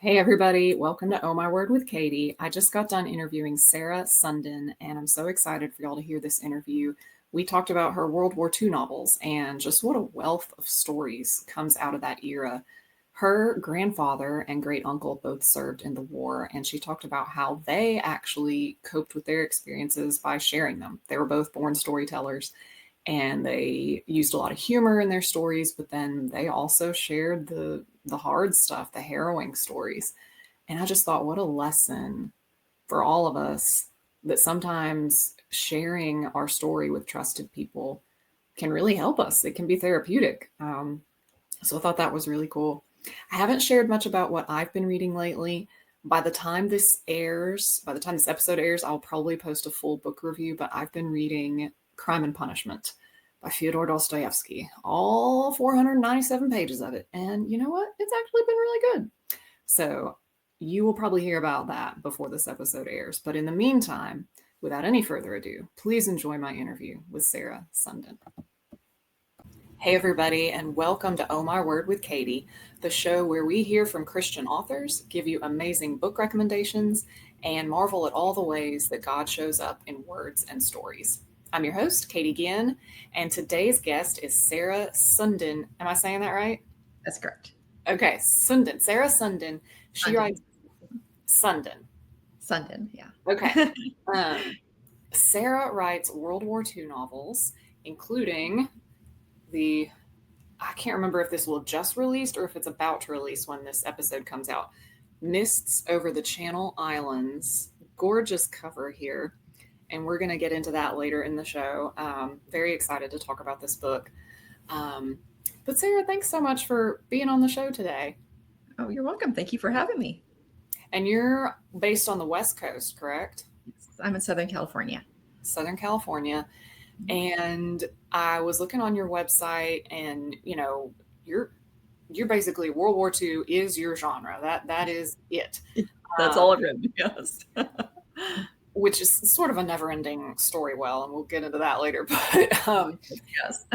Hey everybody, welcome to Oh My Word with Katie. I just got done interviewing Sarah Sundin, and I'm so excited for y'all to hear this interview. We talked about her World War II novels and just what a wealth of stories comes out of that era. Her grandfather and great uncle both served in the war, and she talked about how they actually coped with their experiences by sharing them. They were both born storytellers, and they used a lot of humor in their stories, but then they also shared the hard stuff, the harrowing stories. And I just thought, what a lesson for all of us that sometimes sharing our story with trusted people can really help us. It can be therapeutic. So I thought that was really cool. I haven't shared much about what I've been reading lately. By the time this episode airs, I'll probably post a full book review, but I've been reading Crime and Punishment by Fyodor Dostoevsky, all 497 pages of it. And you know what? It's actually been really good. So you will probably hear about that before this episode airs. But in the meantime, without any further ado, please enjoy my interview with Sarah Sundin. Hey everybody, and welcome to Oh My Word with Katie, the show where we hear from Christian authors, give you amazing book recommendations, and marvel at all the ways that God shows up in words and stories. I'm your host, Katie Ginn, and today's guest is Sarah Sundin. Am I saying that right? That's correct. Okay, Sundin. Sarah Sundin. She writes Sundin. Sundin, yeah. Okay. Sarah writes World War II novels, including I can't remember if this will just released or if it's about to release when this episode comes out. Mists Over the Channel Islands. Gorgeous cover here. And we're going to get into that later in the show. Very excited to talk about this book. But Sarah, thanks so much for being on the show today. Oh, you're welcome. Thank you for having me. And you're based on the West Coast, correct? Yes, I'm in Southern California. Southern California. And I was looking on your website, and you're basically World War II is your genre. That is it. That's all I've written. Yes. Which is sort of a never-ending story. Well, and we'll get into that later. But yes.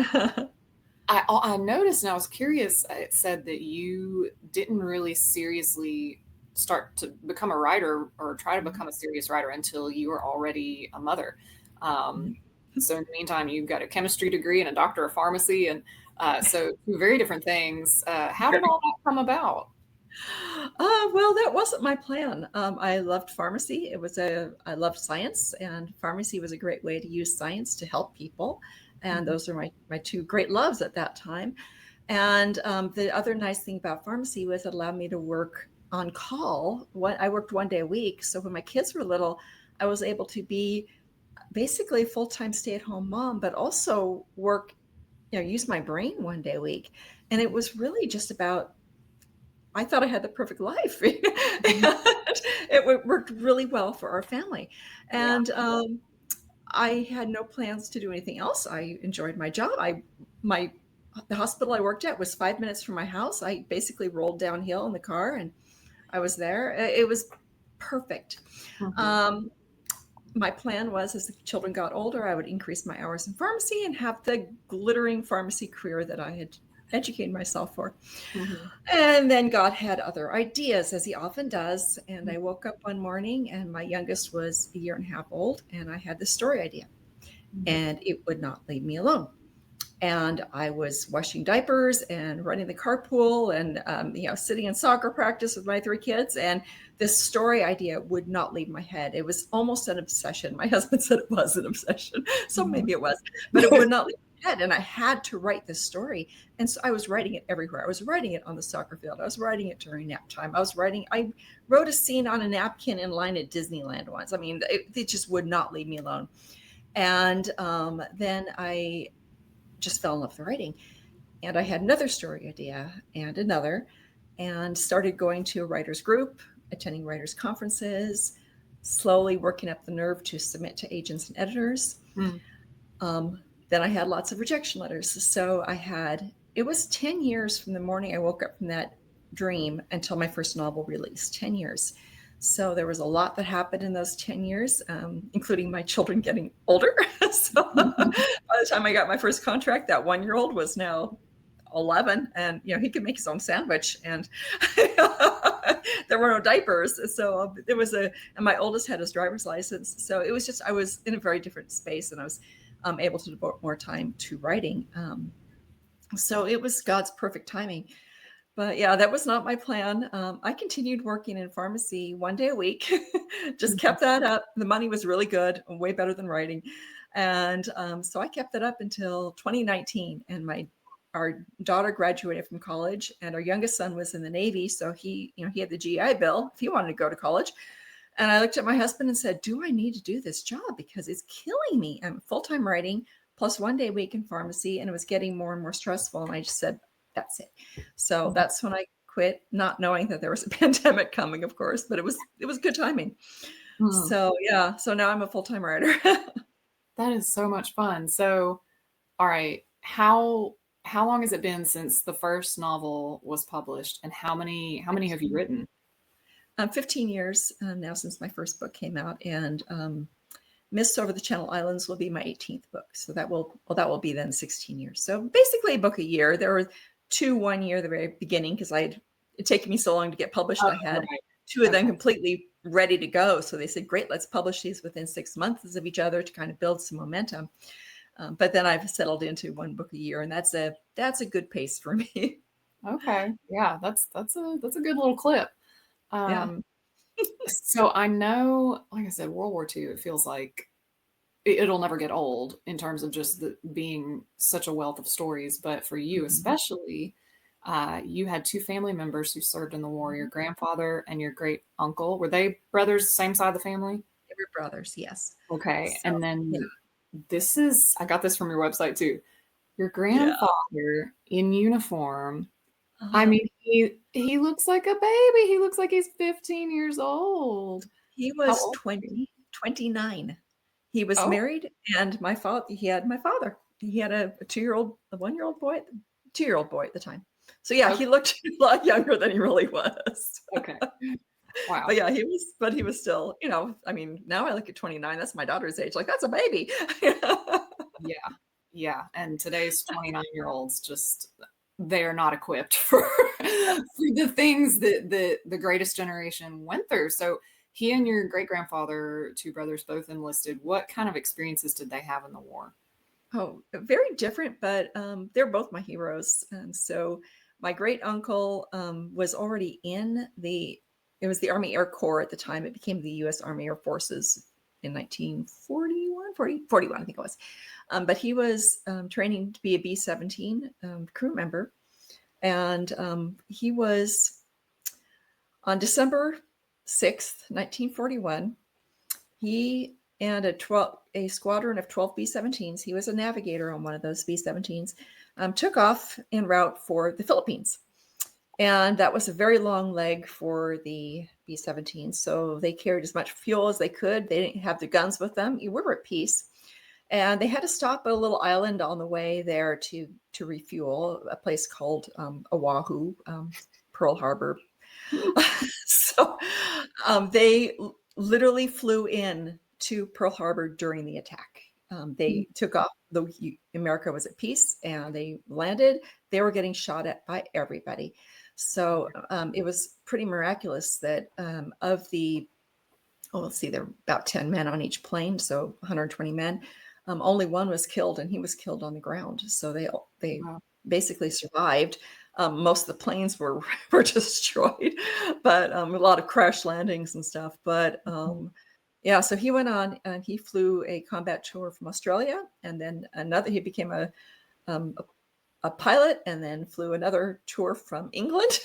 I noticed, and I was curious. It said that you didn't really seriously start to become a writer or try to become a serious writer until you were already a mother. So in the meantime, you've got a chemistry degree and a doctor of pharmacy, and so two very different things. How did all that come about? Well, that wasn't my plan. I loved pharmacy. I loved science, and pharmacy was a great way to use science to help people. And those are my two great loves at that time. And the other nice thing about pharmacy was it allowed me to work on call. I worked one day a week. So when my kids were little, I was able to be basically a full-time stay-at-home mom, but also work, use my brain one day a week. And it was really just about, I thought I had the perfect life. It worked really well for our family. And I had no plans to do anything else. I enjoyed my job. The hospital I worked at was 5 minutes from my house. I basically rolled downhill in the car and I was there. It was perfect. My plan was, as the children got older, I would increase my hours in pharmacy and have the glittering pharmacy career that I had educated myself for. And then God had other ideas, as he often does. And I woke up one morning and my youngest was a year and a half old, and I had this story idea, and it would not leave me alone. And I was washing diapers and running the carpool and, sitting in soccer practice with my 3 kids. And this story idea would not leave my head. It was almost an obsession. My husband said it was an obsession. So maybe it was, but it would not leave my head. And I had to write this story. And so I was writing it everywhere. I was writing it on the soccer field. I was writing it during nap time. I wrote a scene on a napkin in line at Disneyland once. I mean, it just would not leave me alone. And then I just fell in love with writing. And I had another story idea and another, and started going to a writer's group, attending writers' conferences, slowly working up the nerve to submit to agents and editors. Then I had lots of rejection letters. So it was 10 years from the morning I woke up from that dream until my first novel released, 10 years. So there was a lot that happened in those 10 years, including my children getting older. So by the time I got my first contract, that 1-year-old was now 11, and he could make his own sandwich. And There were no diapers. So there was and my oldest had his driver's license. So it was just, I was in a very different space, and I was able to devote more time to writing. So it was God's perfect timing. But yeah, that was not my plan. I continued working in pharmacy 1 day a week, just kept that up. The money was really good, way better than writing. And so I kept that up until 2019. And our daughter graduated from college, and our youngest son was in the Navy. So he had the GI Bill if he wanted to go to college. And I looked at my husband and said, do I need to do this job? Because it's killing me. I'm full-time writing plus 1 day a week in pharmacy, and it was getting more and more stressful. And I just said, that's it. So that's when I quit, not knowing that there was a pandemic coming, of course, but it was good timing. So yeah, so now I'm a full-time writer. That is so much fun. So, all right, how long has it been since the first novel was published, and how many have you written? 15 years now since my first book came out, and Mists Over the Channel Islands will be my 18th book. So that will be then 16 years. So basically a book a year. There were 2 1 year at the very beginning, because it taken me so long to get published. I had 2 of them completely ready to go. So they said, great, let's publish these within 6 months of each other to kind of build some momentum. But then I've settled into 1 book a year, and that's a good pace for me. Okay. Yeah, that's a good little clip. Yeah. So I know, like I said, World War II, it feels like it'll never get old in terms of just being such a wealth of stories. But for you especially, you had 2 family members who served in the war, your grandfather and your great uncle. Were they brothers, same side of the family? They were brothers, yes. Okay. So, And then yeah. I got this from your website too. Your grandfather in uniform. I mean, he looks like a baby. He looks like he's 15 years old. He How was old is he? 29. He was Oh, married, and he had my father. He had a 1-year-old boy, 2-year-old boy at the time. So yeah, okay. he looked a lot younger than he really was. Okay. Wow. But yeah, he was still, I mean, now I look at 29, that's my daughter's age. Like, that's a baby. Yeah. Yeah. And today's 29-year-olds just, they're not equipped for, for the things that the greatest generation went through. So he and your great grandfather, 2 brothers, both enlisted. What kind of experiences did they have in the war? Oh, very different, but they're both my heroes. And so my great uncle was already it was the Army Air Corps at the time. It became the U.S. Army Air Forces in 1941, I think it was. But he was training to be a B-17 crew member. And he was on December 6th, 1941, he and a squadron of 12 B-17s, he was a navigator on one of those B-17s, took off en route for the Philippines. And that was a very long leg for the B-17s. So they carried as much fuel as they could. They didn't have the guns with them. We were at peace. And they had to stop at a little island on the way there to refuel, a place called Oahu, Pearl Harbor. So they literally flew in to Pearl Harbor during the attack. They took off. America was at peace, and they landed. They were getting shot at by everybody. So it was pretty miraculous that let's see, there were about 10 men on each plane, so 120 men. Only one was killed, and he was killed on the ground. So they Wow. basically survived. Most of the planes were destroyed, but a lot of crash landings and stuff. But yeah, so he went on and he flew a combat tour from Australia, and then he became a pilot, and then flew another tour from England.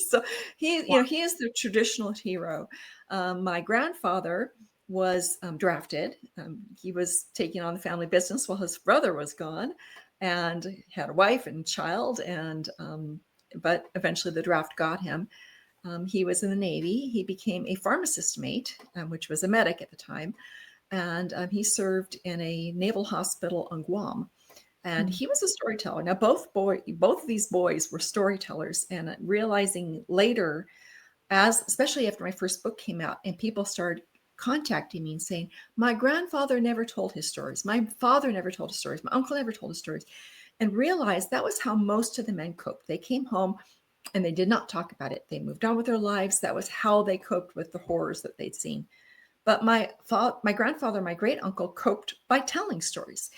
So he is the traditional hero. My grandfather was drafted. He was taking on the family business while his brother was gone, and had a wife and child. And but eventually the draft got him. He was in the Navy. He became a pharmacist mate, which was a medic at the time, and he served in a naval hospital on Guam. And he was a storyteller. Now, both of these boys were storytellers, and realizing later, especially after my first book came out, and people started contacting me and saying, my grandfather never told his stories. My father never told his stories. My uncle never told his stories. And realized that was how most of the men coped. They came home and they did not talk about it. They moved on with their lives. That was how they coped with the horrors that they'd seen. But my grandfather, my great uncle, coped by telling stories.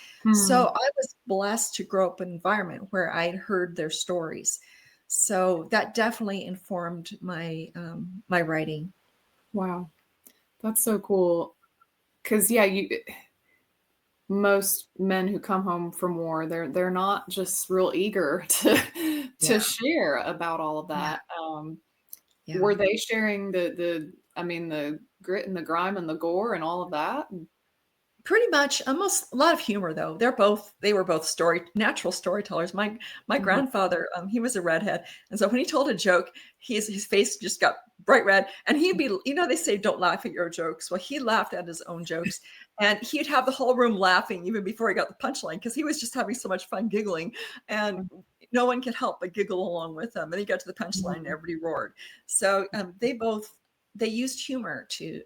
So I was blessed to grow up in an environment where I'd heard their stories. So that definitely informed my my writing. Wow. That's so cool. Because yeah, most men who come home from war, they're not just real eager to Yeah, share about all of yeah, that. yeah. Were they sharing the I mean, the grit and the grime and the gore and all of that? Pretty much, almost a lot of humor though. They were both natural storytellers. My Mhm. grandfather, he was a redhead, and so when he told a joke, his face just got bright red, and he'd be, they say don't laugh at your jokes. Well, he laughed at his own jokes, and he'd have the whole room laughing even before he got the punchline because he was just having so much fun giggling, and no one could help but giggle along with him. And he got to the punchline, and Mhm. everybody roared. So they used humor to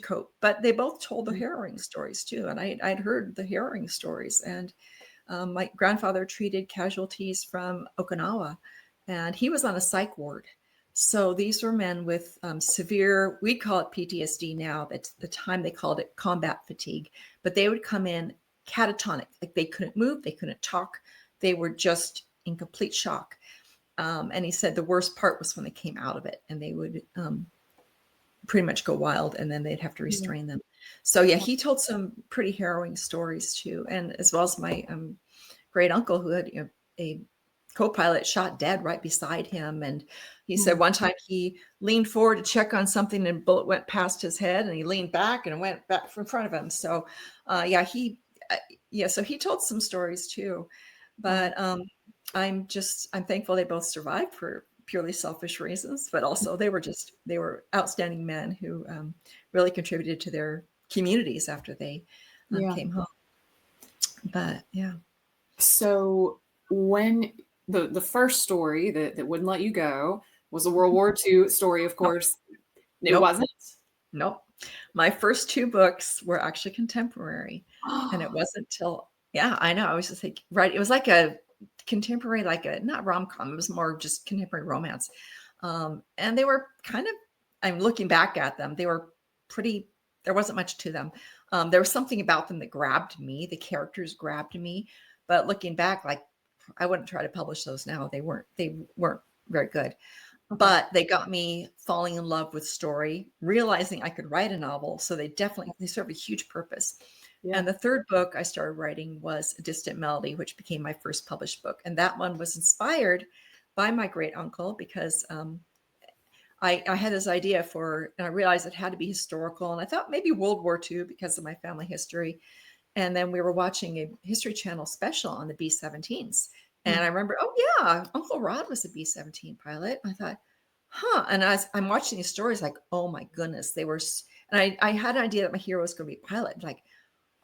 cope, but they both told the harrowing stories too, and I'd heard the harrowing stories. And my grandfather treated casualties from Okinawa, and he was on a psych ward. So these were men with severe, we call it PTSD now, at the time they called it combat fatigue, but they would come in catatonic, like they couldn't move, they couldn't talk, they were just in complete shock. And he said the worst part was when they came out of it and they would pretty much go wild, and then they'd have to Yeah. restrain them. So yeah, he told some pretty harrowing stories too, and as well as my great uncle, who had a co-pilot shot dead right beside him. And he said Mhm. one time he leaned forward to check on something and a bullet went past his head, and he leaned back and it went back in front of him. So yeah, so he told some stories too. Wow. But I'm thankful they both survived for purely selfish reasons, but also they were outstanding men who really contributed to their communities after they Yeah. came home. But yeah. So when the first story that wouldn't let you go was a World War II story, of Nope. course. It Nope. wasn't? Nope. My first two books were actually contemporary. And it wasn't till, yeah, I know. I was just like, right. It was like a contemporary, like a, not rom-com, it was more just contemporary romance. And they were kind of, I'm looking back at them, they were pretty, there wasn't much to them. There was something about them that grabbed me. The characters grabbed me. But looking back, like, I wouldn't try to publish those now. They weren't very good. Okay. But they got me falling in love with story, realizing I could write a novel. So they serve a huge purpose. Yeah. And the third book I started writing was A Distant Melody, which became my first published book. And that one was inspired by my great uncle because I had this idea and I realized it had to be historical. And I thought maybe World War II because of my family history. And then we were watching a History Channel special on the B-17s. And I Mhm. remember, oh yeah, Uncle Rod was a B-17 pilot. And I thought, huh. And I'm watching these stories like, oh my goodness, and I had an idea that my hero was going to be a pilot. Like,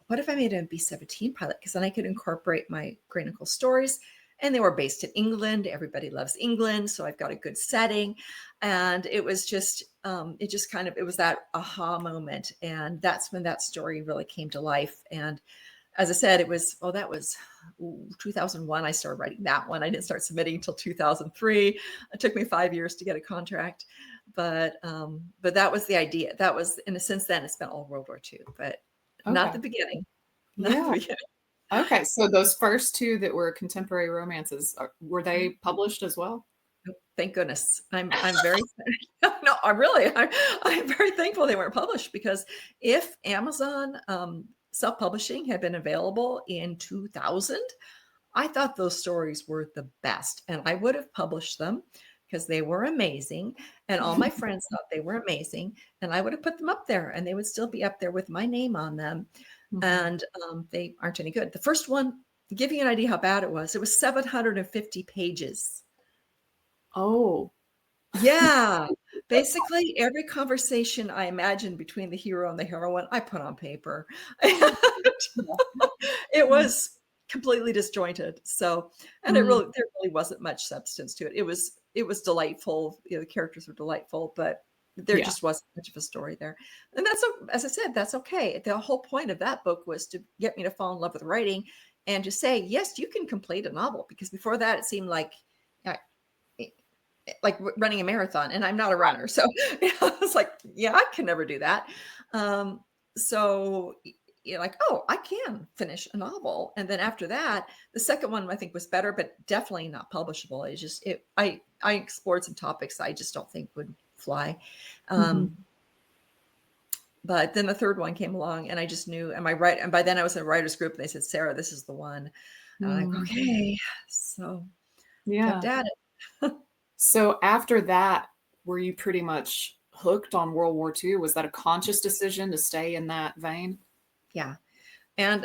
what if I made him a B-17 pilot? Because then I could incorporate my great uncle stories. And they were based in England. Everybody loves England. So I've got a good setting. And it was just, it was that aha moment. And that's when that story really came to life. And as I said, that was 2001. I started writing that one. I didn't start submitting until 2003. It took me 5 years to get a contract, but that was the idea. That was, and since then it's been all World War II, but not Okay. the beginning. Not the Yeah. beginning. Okay. So those first two that were contemporary romances, were they published as well? Thank goodness. I'm very no, I'm very thankful they weren't published because if Amazon self-publishing had been available in 2000, I thought those stories were the best and I would have published them because they were amazing and all my friends thought they were amazing and I would have put them up there and they would still be up there with my name on them. Mhm. And they aren't any good. The first one, to give you an idea how bad it was 750 pages. Oh. Yeah. Basically, every conversation I imagine between the hero and the heroine, I put on paper. Yeah. It was completely disjointed. So, and Mm, there really wasn't much substance to it. It was delightful. The characters were delightful, but there yeah. just wasn't much of a story there. And as I said, that's okay. The whole point of that book was to get me to fall in love with writing and to say, yes, you can complete a novel. Because before that, it seemed like like running a marathon, and I'm not a runner. So I was like, yeah, I can never do that. Um, so you're like, oh, I can finish a novel. And then after that, the second one I think was better, but definitely not publishable. I explored some topics I just don't think would fly. Mm-hmm. But then the third one came along, and I just knew, am I right? And by then I was in a writer's group, and they said, Sarah, this is the one. And I'm like, Mm-hmm. okay. So kept Yeah. at it. So after that, were you pretty much hooked on World War II? Was that a conscious decision to stay in that vein? Yeah. And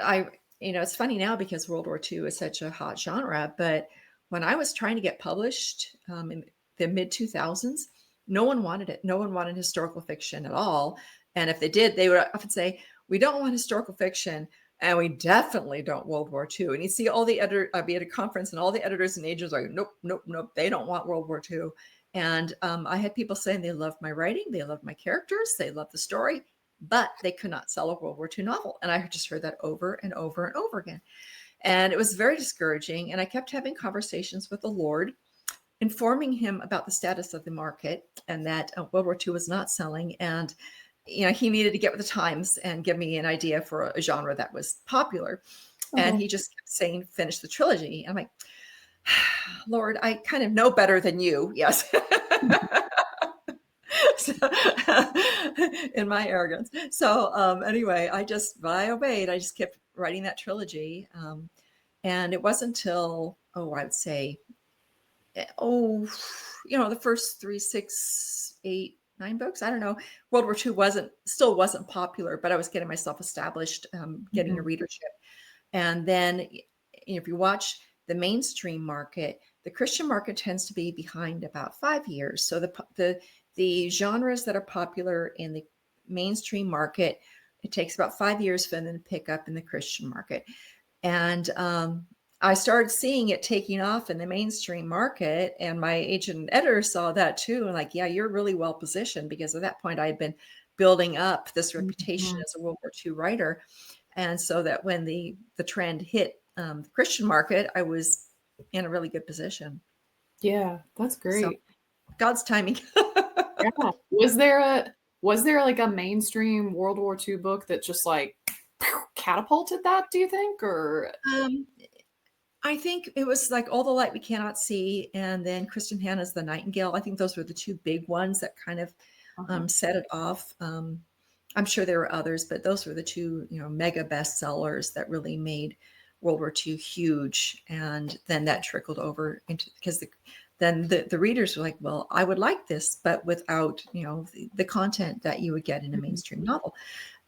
it's funny now because World War II is such a hot genre, but when I was trying to get published in the mid 2000s, no one wanted it. No one wanted historical fiction at all. And if they did, they would often say, we don't want historical fiction. And we definitely don't World War II. And you see all the editors, I'd be at a conference and all the editors and agents are like, nope, nope, nope. They don't want World War II. And I had people saying they loved my writing. They loved my characters. They loved the story, but they could not sell a World War II novel. And I just heard that over and over and over again. And it was very discouraging. And I kept having conversations with the Lord, informing him about the status of the market and that World War II was not selling. And he needed to get with the times and give me an idea for a genre that was popular. And Uh-huh. he just kept saying, finish the trilogy. I'm like, Lord, I kind of know better than you. Yes. So, in my arrogance. So anyway, I obeyed. I just kept writing that trilogy. And it wasn't until, I would say, the first 3, 6, 8, 9 books. I don't know. World War II still wasn't popular, but I was getting myself established, getting a Mhm. readership. And then if you watch the mainstream market, the Christian market tends to be behind about 5 years. So the genres that are popular in the mainstream market, it takes about 5 years for them to pick up in the Christian market. And I started seeing it taking off in the mainstream market, and my agent and editor saw that too. And like, yeah, you're really well positioned, because at that point I had been building up this reputation Mhm. as a World War II writer. And so that when the trend hit the Christian market, I was in a really good position. Yeah, that's So great. God's timing. Yeah. Was there like a mainstream World War II book that just like catapulted that, do you think? Or um, I think it was like All the Light We Cannot See, and then Kristen Hanna's The Nightingale. I think those were the two big ones that kind of uh-huh. set it off. I'm sure there were others, but those were the two, mega bestsellers that really made World War II huge. And then that trickled over into, because then the readers were like, well, I would like this, but without, the content that you would get in a Mhm. mainstream novel.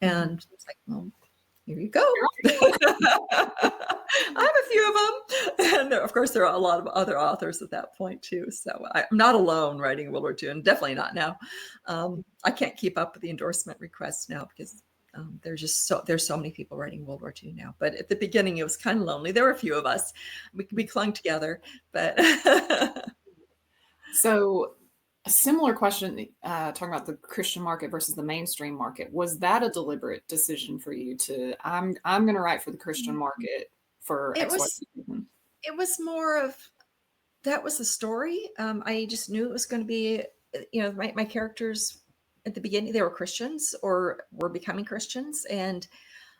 Mhm. And it's like, well, here you go. I have a few of them. And of course, there are a lot of other authors at that point, too. So I'm not alone writing World War II, and definitely not now. I can't keep up with the endorsement requests now because there's so many people writing World War II now. But at the beginning, it was kind of lonely. There were a few of us. We clung together, but So a similar question, talking about the Christian market versus the mainstream market. Was that a deliberate decision for you to I'm going to write for the Christian market for it X, Y, was Z? it was more of, that was the story. I just knew it was going to be, my characters at the beginning, they were Christians or were becoming Christians. And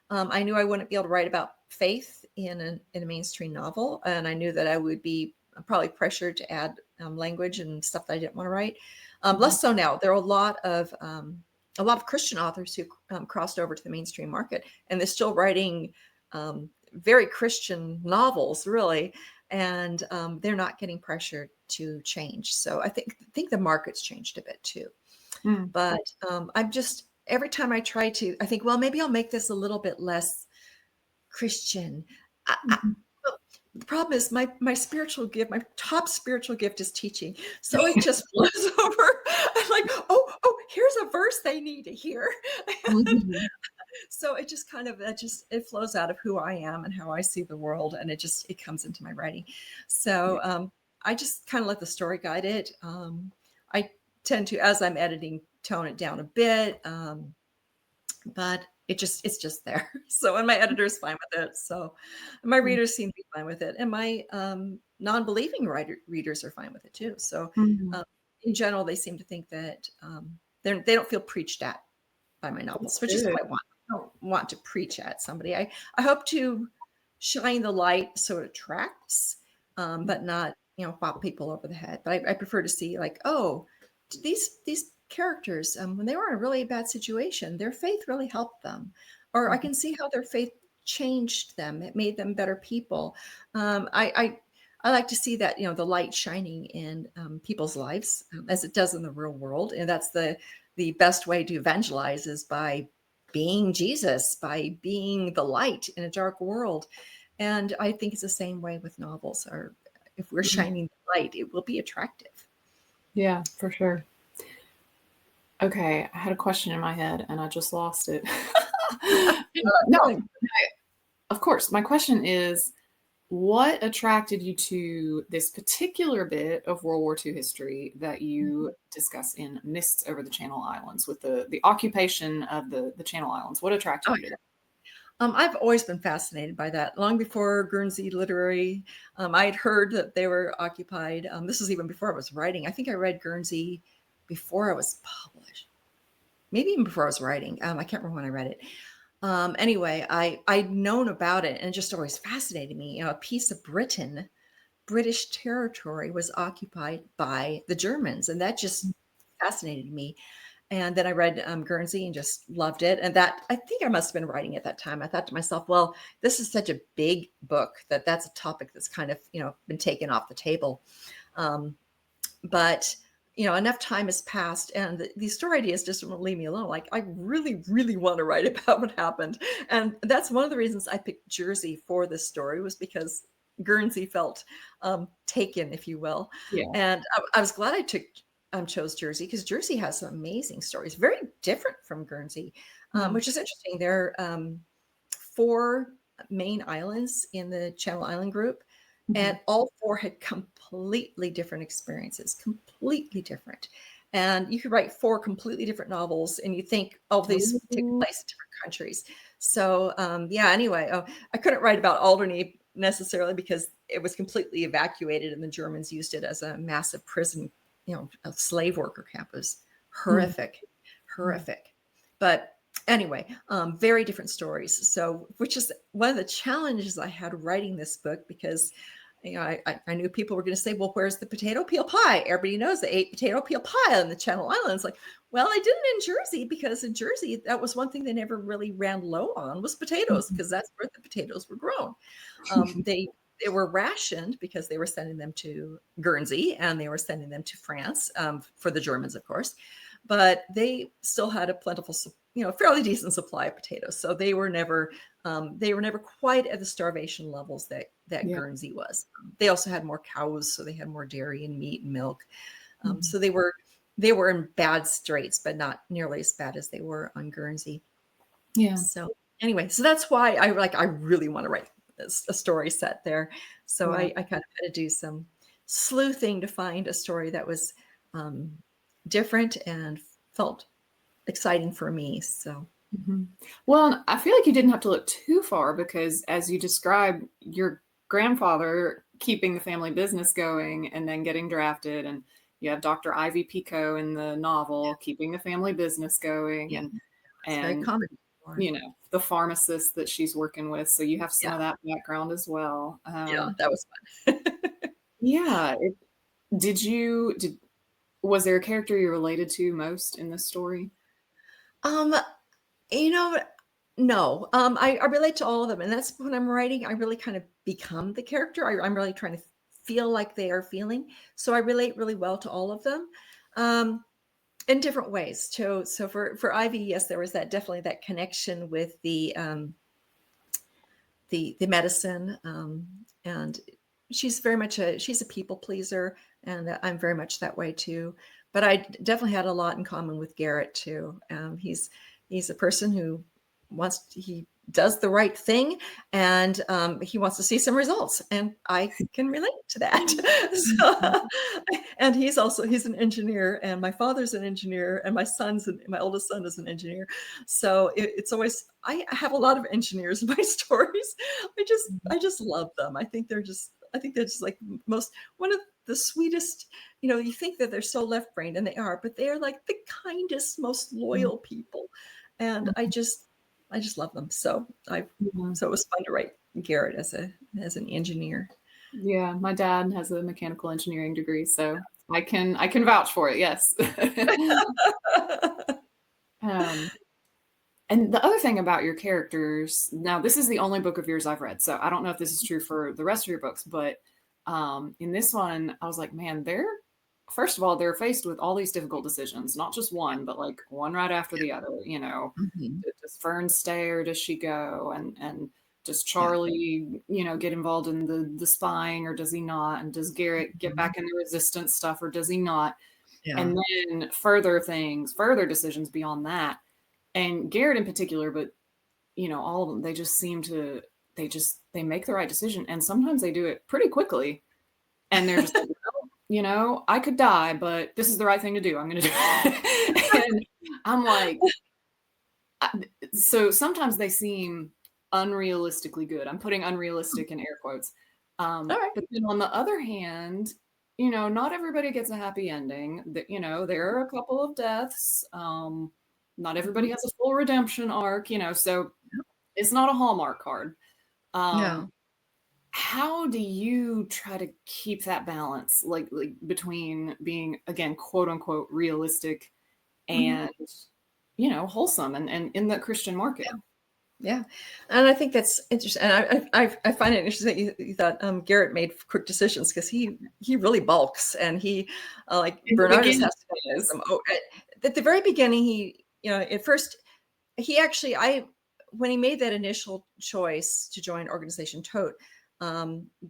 I knew I wouldn't be able to write about faith in a mainstream novel. And I knew that I would be probably pressured to add language and stuff that I didn't want to write. Mhm. Less so now. There are a lot of Christian authors who crossed over to the mainstream market, and they're still writing very Christian novels, really, and they're not getting pressured to change. So I think the market's changed a bit too. Mm. But I'm just, every time I try to, I think, well, maybe I'll make this a little bit less Christian. Mhm. Well, the problem is my spiritual gift, my top spiritual gift is teaching. So it just flows over. I'm like, oh, here's a verse they need to hear. And Mhm. so it just kind of, it flows out of who I am and how I see the world. And it comes into my writing. Yeah. So I just kind of let the story guide it. I tend to, as I'm editing, tone it down a bit. But it's just there. So, and my editor's fine with it. So, my Mm. readers seem to be fine with it, and my non-believing readers are fine with it too. So, Mhm. um, in general, they seem to think that they don't feel preached at by my That's novels, which is good. what I want. I don't want to preach at somebody. I hope to shine the light so it attracts, but not pop people over the head. But I prefer to see like, oh, these characters when they were in a really bad situation, their faith really helped them, or I Mhm. can see how their faith changed them. It made them better people. I like to see that the light shining in people's lives as it does in the real world, and that's the best way to evangelize is by being Jesus, by being the light in a dark world. And I think it's the same way with novels. Or if we're Mhm. shining the light, it will be attractive. Yeah, for sure. Okay, I had a question in my head and I just lost it. No, Feeling. of course. My question is, what attracted you to this particular bit of World War II history that you discuss in Mists Over the Channel Islands with the occupation of the Channel Islands? What attracted Oh, you to that? I've always been fascinated by that. Long before Guernsey Literary, I had heard that they were occupied. This was even before I was writing. I think I read Guernsey before I was published, maybe even before I was writing. I can't remember when I read it. Anyway, I'd known about it and it just always fascinated me. A piece of British territory was occupied by the Germans, and that just fascinated me. And then I read Guernsey and just loved it. And that I think I must have been writing at that time. I thought to myself, well, this is such a big book that's a topic that's kind of been taken off the table. Um, but enough time has passed, and these story ideas just won't leave me alone. Like I really, really want to write about what happened, and that's one of the reasons I picked Jersey for this story was because Guernsey felt taken, if you will, Yeah. and I was glad I chose Jersey because Jersey has some amazing stories, very different from Guernsey, Mm. which is interesting. There are 4 main islands in the Channel Island group, Mhm. and all 4 had completely different experiences, completely different. And you could write 4 completely different novels, and you think, oh, these take Ooh. place in different countries. So, yeah, anyway, I couldn't write about Alderney necessarily because it was completely evacuated and the Germans used it as a massive prison, a slave worker camp. It was Mm. horrific, Mm. horrific. But anyway, very different stories. So, which is one of the challenges I had writing this book because I knew people were going to say, well, where's the potato peel pie? Everybody knows they ate potato peel pie on the Channel Islands. Like, well, I didn't in Jersey because in Jersey, that was one thing they never really ran low on was potatoes Mhm. because that's where the potatoes were grown. They were rationed because they were sending them to Guernsey and they were sending them to France for the Germans, of course, but they still had a plentiful, fairly decent supply of potatoes. So they were never quite at the starvation levels that Yeah. Guernsey was. They also had more cows, so they had more dairy and meat and milk. Mhm. So they were in bad straits, but not nearly as bad as they were on Guernsey. Yeah. So anyway, so that's why I really want to write a story set there. So Yeah. I kind of had to do some sleuthing to find a story that was um, different and felt exciting for me. So Mhm. Well, I feel like you didn't have to look too far because as you described, your grandfather keeping the family business going and then getting drafted, and you have Dr. Ivy Pico in the novel keeping the family business going, yeah, and it's very and common. the pharmacist that she's working with. So you have some Yeah, of that background as well. yeah, that was fun. Yeah. Did was there a character you related to most in this story? um, you know, no, I relate to all of them, and that's when I'm writing. I really kind of become the character. I'm really trying to feel like they are feeling. So I relate really well to all of them. Um, in different ways. So for Ivy, yes, there was definitely that connection with the medicine, and she's a people pleaser, and I'm very much that way too. But I definitely had a lot in common with Garrett too. He's a person who does the right thing, and he wants to see some results, and I can relate to that. And he's an engineer, and my father's an engineer, and my oldest son is an engineer. So it's always, I have a lot of engineers in my stories. I just love them. I think they're just like one of the sweetest. You think that they're so left-brained, and they are, but they are like the kindest, most loyal people, and I just love them. So it was fun to write Garrett as an engineer. Yeah, my dad has a mechanical engineering degree, so I can vouch for it. Yes. And the other thing about your characters, now this is the only book of yours I've read, so I don't know if this is true for the rest of your books, but in this one, I was like, man, first of all, they're faced with all these difficult decisions, not just one, but like one right after the other. Does Fern stay or does she go? And does Charlie, get involved in the spying or does he not? And does Garrett get back in the resistance stuff or does he not? Yeah. And then further decisions beyond that. And Garrett in particular, but all of them, they just seem to, they make the right decision. And sometimes they do it pretty quickly. And they're just like, I could die, but this is the right thing to do. I'm going to do it. And I'm like, so sometimes they seem unrealistically good. I'm putting unrealistic in air quotes. All right. But then on the other hand, not everybody gets a happy ending. There are a couple of deaths. Not everybody has a full redemption arc, so it's not a Hallmark card. No. How do you try to keep that balance, like between being, again, quote unquote, realistic and, wholesome and in the Christian market? Yeah. And I think that's interesting. And I find it interesting that you thought Garrett made quick decisions, because he really bulks, and he Bernardus has to do some. At the very beginning, he, at first when he made that initial choice to join Organization Tote,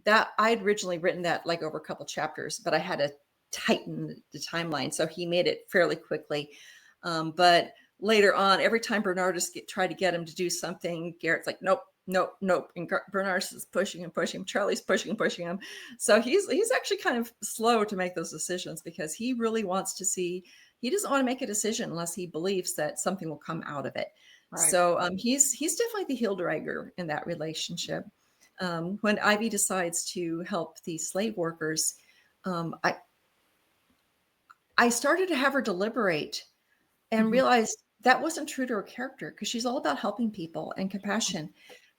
that I'd originally written that like over a couple chapters, but I had to tighten the timeline. So he made it fairly quickly. But later on, every time Bernardus tried to get him to do something, Garrett's like, nope. And Bernardus is pushing and pushing him. Charlie's pushing and pushing him. So he's actually kind of slow to make those decisions, because he really wants to see, he doesn't want to make a decision unless he believes that something will come out of it. Right. So he's definitely the heel dragger in that relationship. When Ivy decides to help these slave workers, I started to have her deliberate and realized that wasn't true to her character, because she's all about helping people and compassion.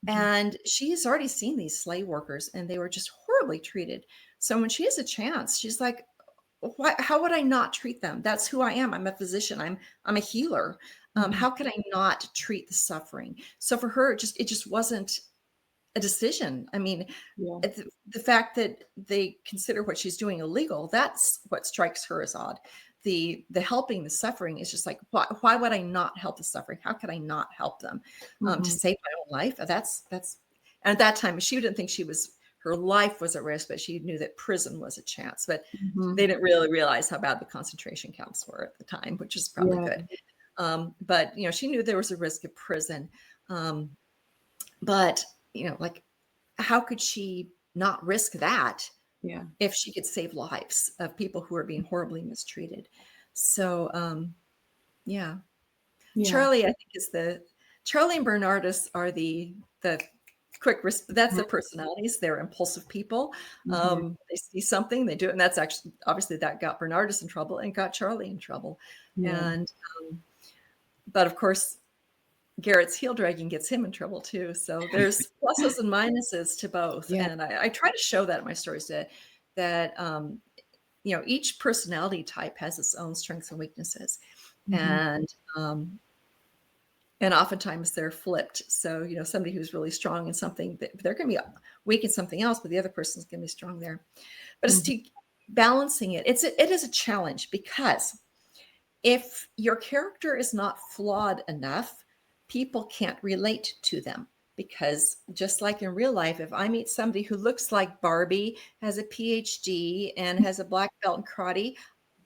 And she has already seen these slave workers, and they were just horribly treated. So when she has a chance, she's like, how would I not treat them? That's who I am. I'm a physician. I'm a healer. How could I not treat the suffering? So for her, it just wasn't a decision. I mean, the fact that they consider what she's doing illegal, that's what strikes her as odd. The helping the suffering is just like, why would I not help the suffering? How could I not help them to save my own life? That's and at that time, she didn't think her life was at risk, but she knew that prison was a chance. But they didn't really realize how bad the concentration camps were at the time, which is probably good. But she knew there was a risk of prison. But how could she not risk that? If she could save lives of people who are being horribly mistreated. So, Charlie, I think Charlie and Bernardus are the quick risk. That's the personalities. They're impulsive people. They see something, they do it. And that's actually, obviously that got Bernardus in trouble and got Charlie in trouble. And, but of course, Garrett's heel dragging gets him in trouble too. So there's pluses and minuses to both. And I try to show that in my stories, that each personality type has its own strengths and weaknesses. And oftentimes they're flipped. So, somebody who's really strong in something, they're going to be weak in something else, but the other person's going to be strong there. But it's balancing it. It is a challenge, because if your character is not flawed enough, people can't relate to them. Because just like in real life, if I meet somebody who looks like Barbie, has a PhD, and has a black belt in karate,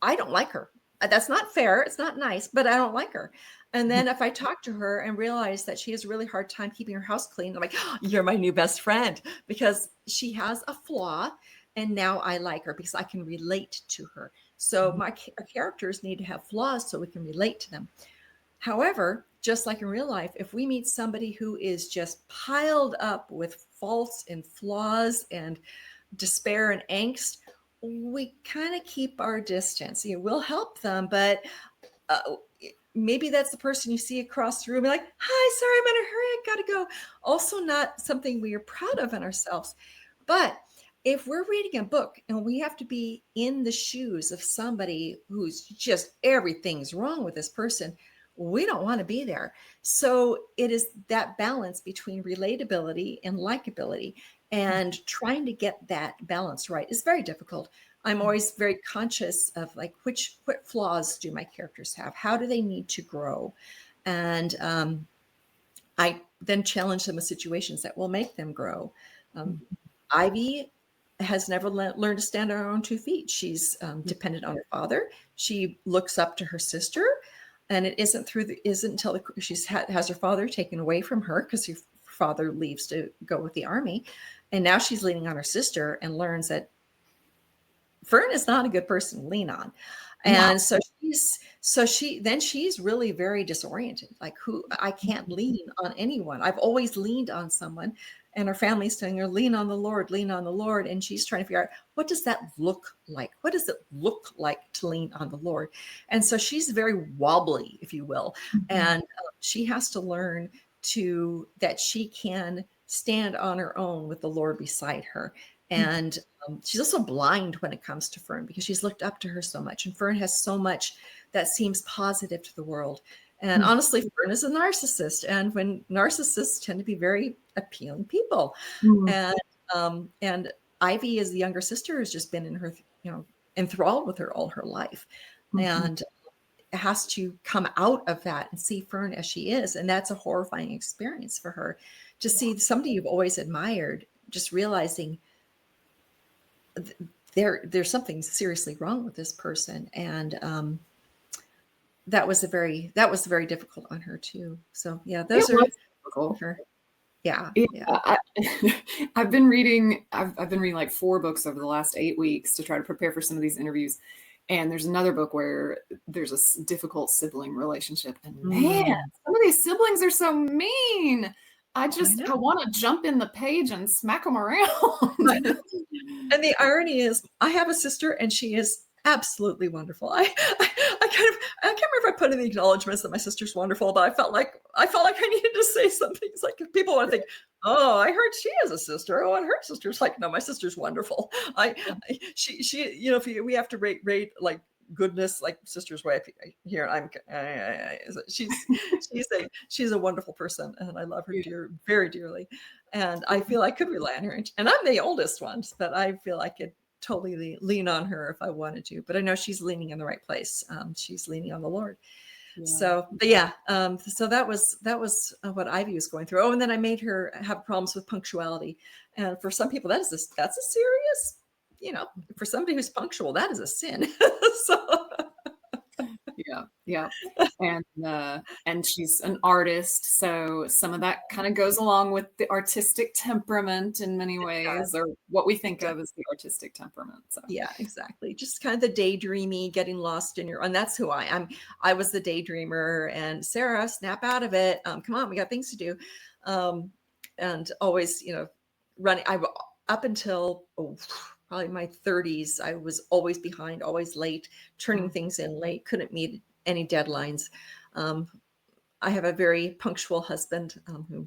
I don't like her. That's not fair. It's not nice, but I don't like her. And then if I talk to her and realize that she has a really hard time keeping her house clean, I'm like, oh, you're my new best friend, because she has a flaw. And now I like her because I can relate to her. So our characters need to have flaws so we can relate to them. However, just like in real life, if we meet somebody who is just piled up with faults and flaws and despair and angst, we kind of keep our distance. We'll help them, but maybe that's the person you see across the room. You're like, hi, sorry, I'm in a hurry, I gotta go. Also not something we are proud of in ourselves. But if we're reading a book and we have to be in the shoes of somebody who's just everything's wrong with this person, we don't want to be there. So it is that balance between relatability and likability, and trying to get that balance right is very difficult. I'm always very conscious of like, what flaws do my characters have? How do they need to grow? And I then challenge them with situations that will make them grow. Ivy has never learned to stand on her own 2 feet. She's dependent on her father. She looks up to her sister, and it isn't until she has her father taken away from her because her father leaves to go with the army, and now she's leaning on her sister and learns that Fern is not a good person to lean on. And so she's really very disoriented. Like, I can't lean on anyone. I've always leaned on someone, and her family's telling her, lean on the Lord, lean on the Lord. And she's trying to figure out, what does that look like? What does it look like to lean on the Lord? And so she's very wobbly, if you will. And she has to learn that she can stand on her own with the Lord beside her. And she's also blind when it comes to Fern, because she's looked up to her so much. And Fern has so much that seems positive to the world. And honestly, Fern is a narcissist. And when narcissists tend to be very appealing people. And Ivy, as the younger sister, has just been in her, enthralled with her all her life. And has to come out of that and see Fern as she is. And that's a horrifying experience for her, to see somebody you've always admired, just realizing there's something seriously wrong with this person. And that was very difficult on her too. So yeah, those are difficult. Yeah. I've been reading like 4 books over the last 8 weeks to try to prepare for some of these interviews. And there's another book where there's a difficult sibling relationship. And man, some of these siblings are so mean. I want to jump in the page and smack them around. And the irony is, I have a sister, and she is absolutely wonderful. I can't remember if I put in the acknowledgments that my sister's wonderful, but I felt like I needed to say something. It's like, people want to think, oh, I heard she has a sister. Oh, and her sister's like, no, my sister's wonderful. She if we have to rate like goodness, like sister's way here, she's a wonderful person, and I love her very dearly, and I feel I could rely on her. And I'm the oldest one, but I feel I could totally lean on her if I wanted to. But I know she's leaning in the right place. She's leaning on the Lord. So that was what Ivy was going through. Oh, and then I made her have problems with punctuality. And for some people, that's a serious, for somebody who's punctual, that is a sin. So yeah. And she's an artist, so some of that kind of goes along with the artistic temperament in many ways, or what we think of as the artistic temperament. So yeah, exactly. Just kind of the daydreamy, getting lost in and that's who I am. I was the daydreamer, and Sarah, snap out of it. Come on, we got things to do. And always, running. Up until probably my 30s, I was always behind, always late, turning things in late, couldn't meet any deadlines. I have a very punctual husband who.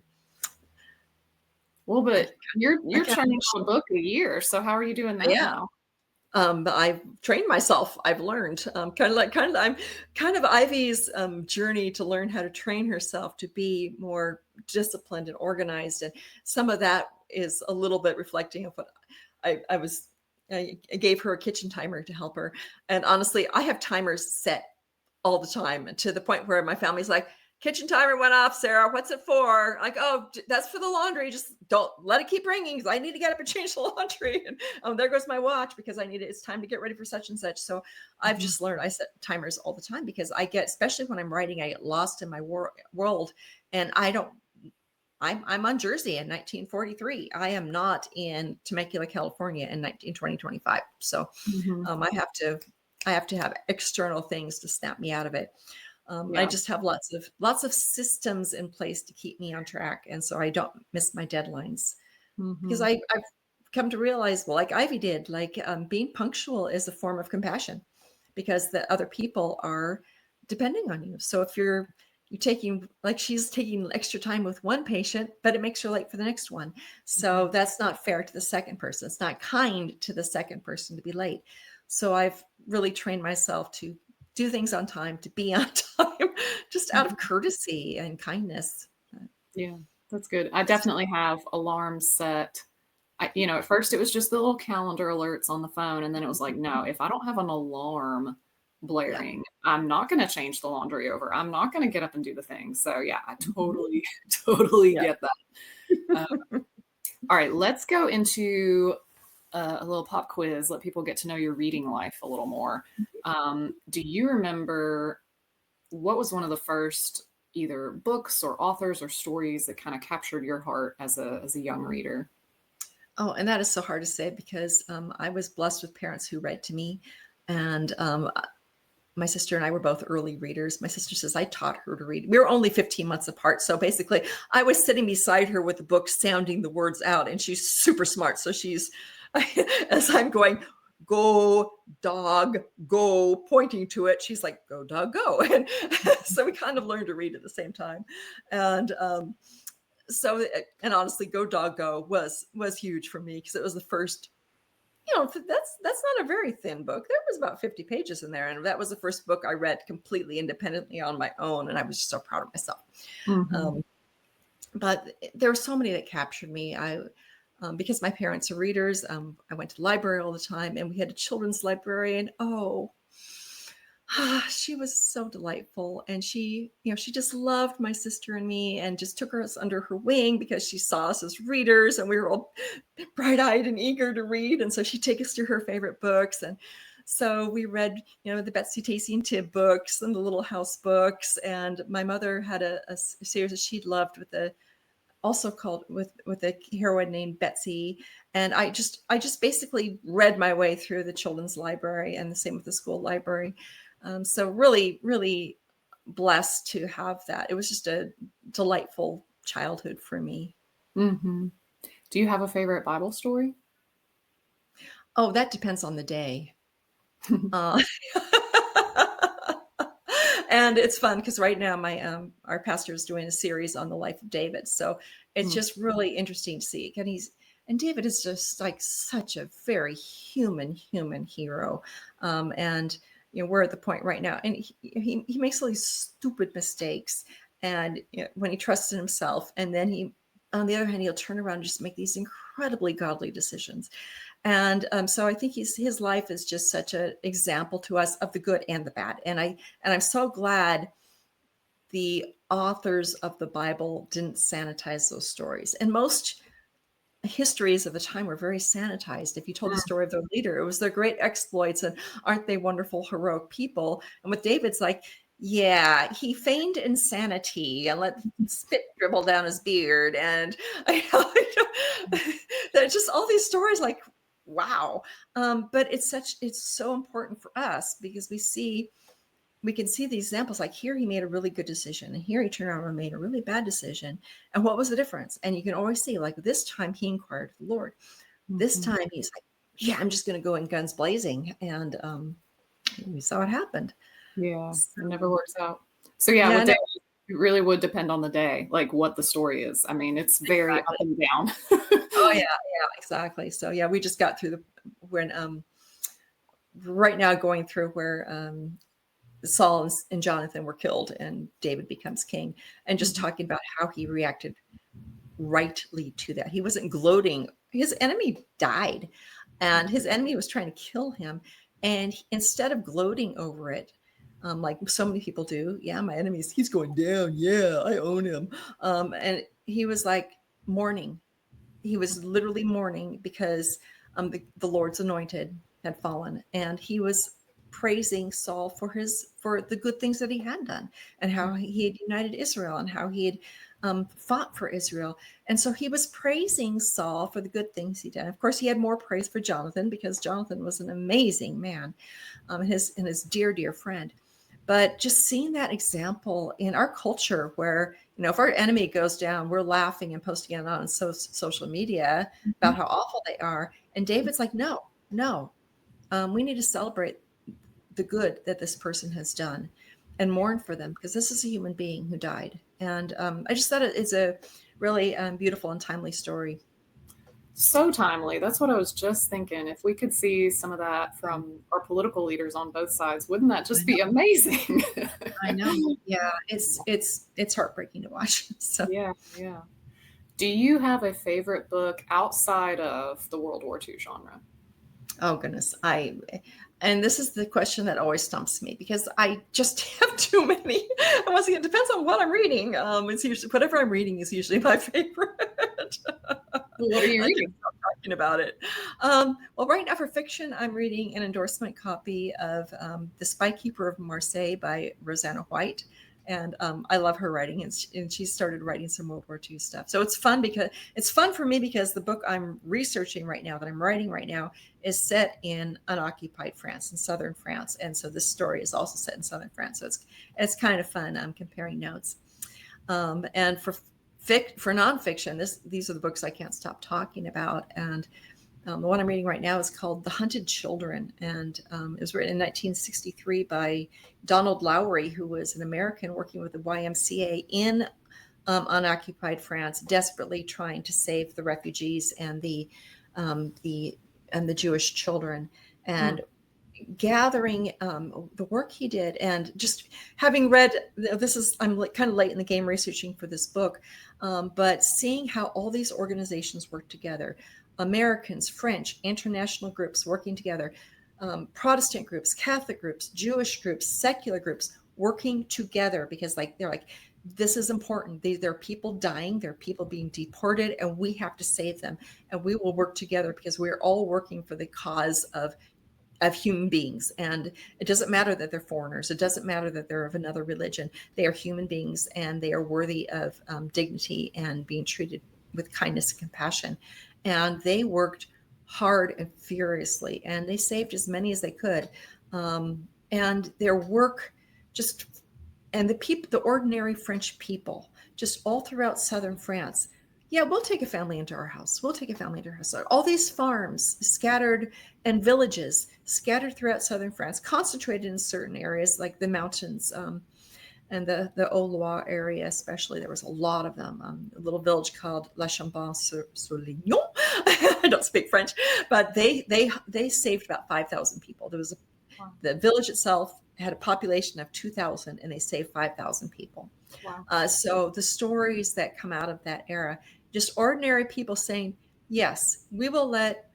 Well, but you're turning out a book a year, so how are you doing that now? But I've trained myself. I've learned I'm kind of Ivy's journey to learn how to train herself to be more disciplined and organized. And some of that is a little bit reflecting of what I gave her a kitchen timer to help her. And honestly, I have timers set all the time, to the point where my family's like, kitchen timer went off, Sarah. What's it for? Like, oh, that's for the laundry. Just don't let it keep ringing because I need to get up and change the laundry. And there goes my watch because I need it. It's time to get ready for such and such. So I've just learned I set timers all the time because I get, especially when I'm writing, I get lost in my world, and I'm on Jersey in 1943. I am not in Temecula, California in 2025. So I have to have external things to snap me out of it. I just have lots of systems in place to keep me on track, and so I don't miss my deadlines. Because I've come to realize, well, like Ivy did, like being punctual is a form of compassion, because the other people are depending on you. So if you're taking, like she's taking extra time with one patient, but it makes her late for the next one. So that's not fair to the second person. It's not kind to the second person to be late. So I've really trained myself to do things on time, to be on time, just out of courtesy and kindness. Yeah, that's good. I definitely have alarms set. At first it was just the little calendar alerts on the phone. And then it was like, no, if I don't have an alarm blaring, I'm not going to change the laundry over. I'm not going to get up and do the thing. So yeah, I totally get that. All right, let's go into a little pop quiz, let people get to know your reading life a little more. Do you remember what was one of the first either books or authors or stories that kind of captured your heart as a young reader? Oh, and that is so hard to say because I was blessed with parents who read to me, and my sister and I were both early readers. My sister says I taught her to read. We were only 15 months apart. So basically I was sitting beside her with the book, sounding the words out, and she's super smart. So she's, as I'm going, go dog, go, pointing to it, she's like, go dog, go. And so we kind of learned to read at the same time. And and honestly, Go Dog Go was huge for me because it was the first, that's not a very thin book. There was about 50 pages in there. And that was the first book I read completely independently on my own. And I was just so proud of myself. But there were so many that captured me. Because my parents are readers, I went to the library all the time, and we had a children's librarian. She was so delightful. And she just loved my sister and me and just took us under her wing because she saw us as readers and we were all bright-eyed and eager to read. And so she'd take us to her favorite books. And so we read, the Betsy Tacy and Tib books and the Little House books. And my mother had a series that she loved also called with a heroine named Betsy. And I just basically read my way through the children's library, and the same with the school library. So really, really blessed to have that. It was just a delightful childhood for me. Do you have a favorite Bible story? Oh, that depends on the day. And it's fun because right now our pastor is doing a series on the life of David. So it's just really interesting to see. And David is just like such a very human hero. And we're at the point right now, and he makes all these stupid mistakes. And when he trusts in himself, and then on the other hand, he'll turn around and just make these incredibly godly decisions. And so I think his life is just such an example to us of the good and the bad. And I'm so glad the authors of the Bible didn't sanitize those stories. And most histories of the time were very sanitized. If you told the story of their leader, it was their great exploits and aren't they wonderful, heroic people. And with David's like, yeah, he feigned insanity and let spit dribble down his beard. And there's just all these stories like, wow. But it's so important for us because we can see the examples, like here he made a really good decision, and here he turned around and made a really bad decision. And what was the difference? And you can always see, like this time he inquired of the Lord. This time he's like, yeah, I'm just going to go in guns blazing. And we saw it happened. Yeah, it never works out. So yeah, with David, it really would depend on the day, like what the story is. I mean, it's very up and down. Oh yeah, exactly. So yeah, we just got through right now going through where Saul and Jonathan were killed and David becomes king, and just talking about how he reacted rightly to that. He wasn't gloating. His enemy died and his enemy was trying to kill him. And instead of gloating over it, like so many people do. Yeah, my enemies, he's going down. Yeah, I own him. And he was like mourning. He was literally mourning because the Lord's anointed had fallen, and he was praising Saul for the good things that he had done, and how he had united Israel, and how he had fought for Israel. And so he was praising Saul for the good things he did. Of course, he had more praise for Jonathan, because Jonathan was an amazing man, and his dear friend. But just seeing that example in our culture, where, if our enemy goes down, we're laughing and posting it on social media about how awful they are. And David's like, no, we need to celebrate the good that this person has done and mourn for them, because this is a human being who died. And I just thought it's a really beautiful and timely story. So timely. That's what I was just thinking. If we could see some of that from our political leaders on both sides, wouldn't that just be amazing? I know. Yeah, it's heartbreaking to watch. So Yeah, yeah. Do you have a favorite book outside of the World War II genre? oh goodness, and this is the question that always stumps me, because I just have too many. And once again, it depends on what I'm reading. It's usually whatever I'm reading is usually my favorite. What are you I reading? can stop talking about it. Well, right now for fiction, I'm reading an endorsement copy of The Spykeeper of Marseille by Rosanna White. And I love her writing, and she started writing some World War II stuff. So it's fun for me, because the book I'm researching right now, that I'm writing right now, is set in unoccupied France, in southern France. And so this story is also set in southern France. So it's kind of fun. I'm comparing notes. And for nonfiction, these are the books I can't stop talking about. And the one I'm reading right now is called The Hunted Children, and it was written in 1963 by Donald Lowry, who was an American working with the YMCA in unoccupied France, desperately trying to save the refugees and the Jewish children, and gathering the work he did, and just having read I'm kind of late in the game researching for this book, but seeing how all these organizations work together, Americans, French, international groups working together, Protestant groups, Catholic groups, Jewish groups, secular groups working together, because they're like, this is important. There are people dying, there are people being deported, and we have to save them, and we will work together because we're all working for the cause of human beings. And it doesn't matter that they're foreigners. It doesn't matter that they're of another religion. They are human beings, and they are worthy of dignity and being treated with kindness and compassion. And they worked hard and furiously, and they saved as many as they could. And their work and the ordinary French people, just all throughout southern France. Yeah, we'll take a family into our house. We'll take a family into our house. All these farms scattered, and villages scattered throughout southern France, concentrated in certain areas like the mountains, and the Haut-Loire area especially. There was a lot of them. A little village called La Chambon-sur-Lignon. I don't speak French, but they saved about 5,000 people. The village itself had a population of 2,000, and they saved 5,000 people. Wow. So the stories that come out of that era, just ordinary people saying, yes, we will let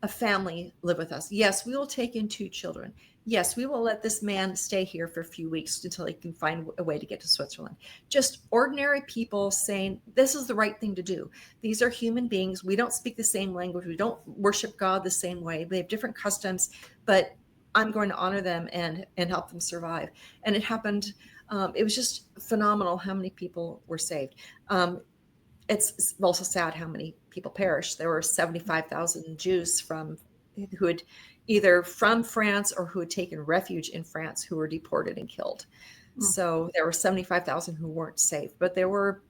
a family live with us. Yes, we will take in 2 children. Yes, we will let this man stay here for a few weeks until he can find a way to get to Switzerland. Just ordinary people saying, this is the right thing to do. These are human beings. We don't speak the same language. We don't worship God the same way. We have different customs, but I'm going to honor them and help them survive. And it happened. It was just phenomenal how many people were saved. It's also sad how many people perished. There were 75,000 Jews who had either from France or who had taken refuge in France, who were deported and killed. So there were 75,000 who weren't saved, but there were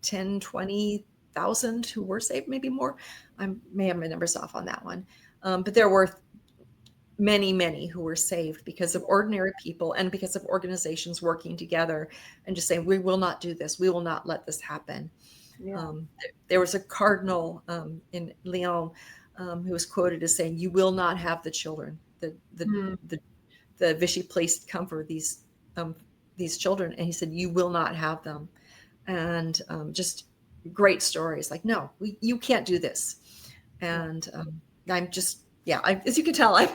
10, 20,000 who were saved, maybe more. I may have my numbers off on that one. But there were many who were saved because of ordinary people, and because of organizations working together and just saying, we will not do this. We will not let this happen. Yeah. There was a cardinal in Lyon who was quoted as saying, you will not have the children. The Vichy police come for these children. And he said, you will not have them. And just great stories like, no, you can't do this. And I'm just Yeah, as you can tell, I'm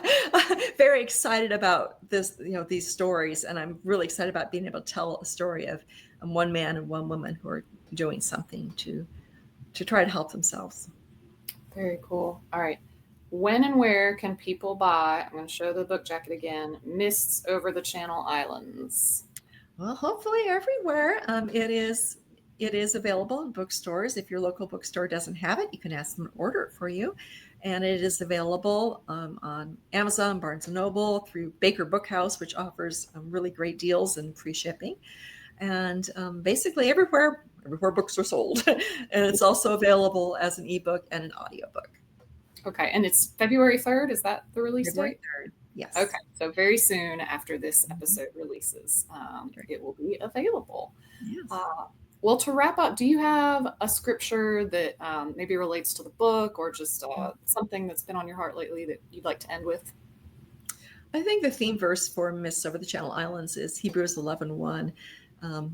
very excited about this, these stories, and I'm really excited about being able to tell a story of one man and one woman who are doing something to try to help themselves. Very cool. All right. When and where can people buy, I'm going to show the book jacket again, Mists Over the Channel Islands? Well, hopefully everywhere. It is available in bookstores. If your local bookstore doesn't have it, you can ask them to order it for you. And it is available on Amazon, Barnes & Noble, through Baker Bookhouse, which offers really great deals and free shipping. And basically everywhere books are sold. And it's also available as an ebook and an audiobook. Okay, and it's February 3rd. Is that the release February date? 3rd. Yes. Okay, so very soon after this episode releases, it will be available. Yes. Well, to wrap up, do you have a scripture that maybe relates to the book, or just something that's been on your heart lately that you'd like to end with? I think the theme verse for Mists Over the Channel Islands is Hebrews 11:1.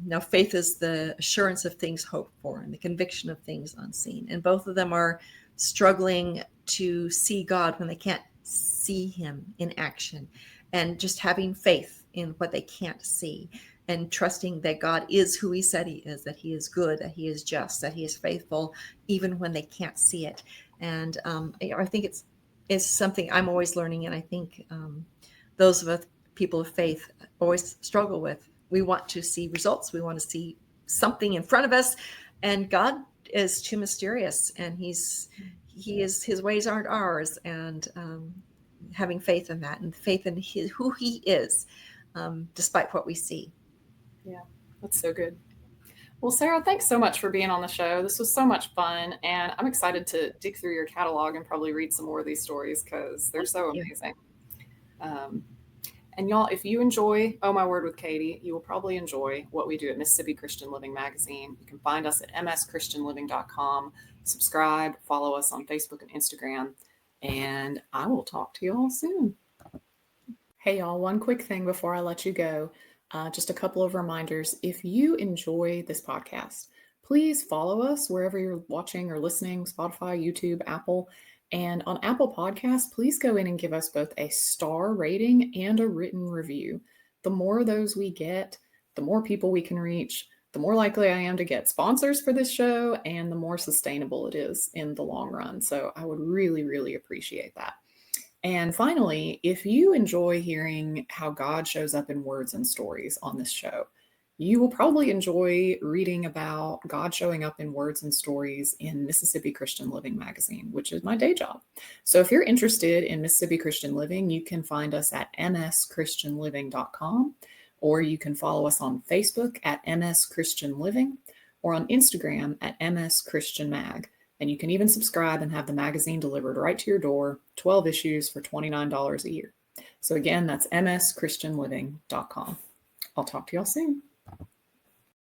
Now, faith is the assurance of things hoped for and the conviction of things unseen. And both of them are struggling to see God when they can't see him in action, and just having faith in what they can't see, and trusting that God is who he said he is, that he is good, that he is just, that he is faithful, even when they can't see it. And I think it's something I'm always learning, and I think those of us people of faith always struggle with. We want to see results. We want to see something in front of us, and God is too mysterious, and his ways aren't ours. And having faith in that, and faith in who he is, despite what we see. Yeah, that's so good. Well, Sarah, thanks so much for being on the show. This was so much fun, and I'm excited to dig through your catalog and probably read some more of these stories because they're so amazing. And y'all, if you enjoy Oh My Word with Katie, you will probably enjoy what we do at Mississippi Christian Living Magazine. You can find us at mschristianliving.com. Subscribe, follow us on Facebook and Instagram, and I will talk to y'all soon. Hey, y'all, one quick thing before I let you go. Just a couple of reminders. If you enjoy this podcast, please follow us wherever you're watching or listening, Spotify, YouTube, Apple. And on Apple Podcasts, please go in and give us both a star rating and a written review. The more of those we get, the more people we can reach, the more likely I am to get sponsors for this show, and the more sustainable it is in the long run. So I would really, really appreciate that. And finally, if you enjoy hearing how God shows up in words and stories on this show, you will probably enjoy reading about God showing up in words and stories in Mississippi Christian Living Magazine, which is my day job. So if you're interested in Mississippi Christian Living, you can find us at mschristianliving.com, or you can follow us on Facebook at MS Christian Living, or on Instagram at MS Christian Mag. And you can even subscribe and have the magazine delivered right to your door, 12 issues for $29 a year. So again, that's mschristianliving.com. I'll talk to y'all soon.